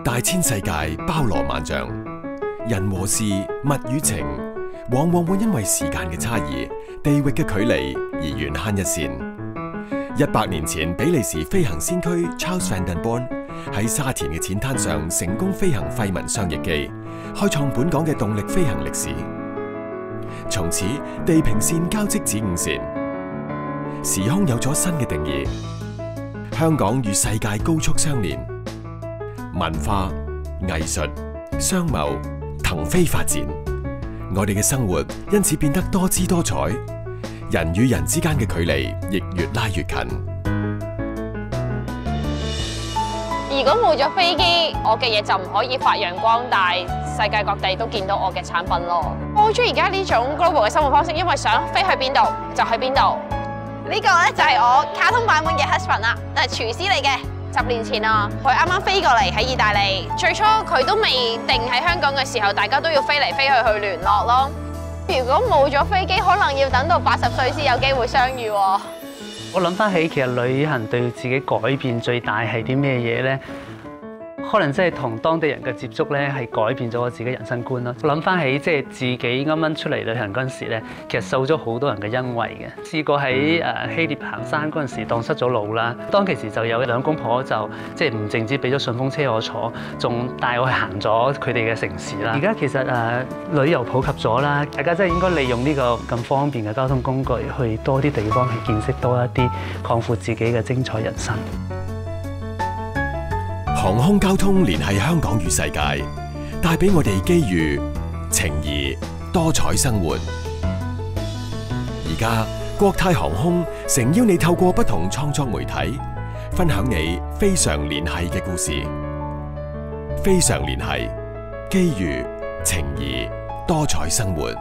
大千世界包羅萬象，人和事物與情，往往會因為時間嘅差異、地域嘅距離而緣慳一線。100年前，比利時飛行先驅 Charles Van den Born 喺沙田嘅淺灘上成功飛行費民雙翼機，開創本港嘅動力飛行歷史。從此，地平線交織子午線，時空有咗新嘅定義。香港與世界高速相連，文化、藝術、商貿騰飛發展，我哋嘅生活因此變得多姿多彩，人與人之間嘅距離亦越拉越近。如果冇咗飛機，我嘅嘢就唔可以發揚光大，世界各地都見到我嘅產品咯。我好中意而家呢種 global 嘅生活方式，因為想飛去邊度就去邊度。呢個咧就係我卡通版本嘅 husband 啦，係廚師嚟嘅。10年前啊，佢啱啱飛過嚟喺意大利，最初佢都未定喺香港嘅時候，大家都要飛嚟飛去聯絡咯。如果冇咗飛機，可能要等到80歲先有機會相遇喎。我諗翻起，其實旅行對自己改變最大係啲咩嘢咧？可能即係同當地人嘅接觸咧，係改變咗我自己人生觀啦。我諗翻起即係自己啱啱出嚟旅行嗰陣時咧，其實受咗好多人嘅恩惠嘅。試過喺希臘行山嗰陣時蕩失咗路啦，當其時就有兩公婆就即係唔淨止俾咗順風車我坐，仲帶我去行咗佢哋嘅城市啦。而家其實旅遊普及咗啦，大家真係應該利用呢個咁方便嘅交通工具，去多啲地方去見識多一啲，擴闊自己嘅精彩人生。航空交通聯繫香港與世界，帶俾我哋機遇、情誼、多彩生活。而家國泰航空誠邀你透過不同創作媒體，分享你非常聯繫嘅故事。非常聯繫，機遇、情誼、多彩生活。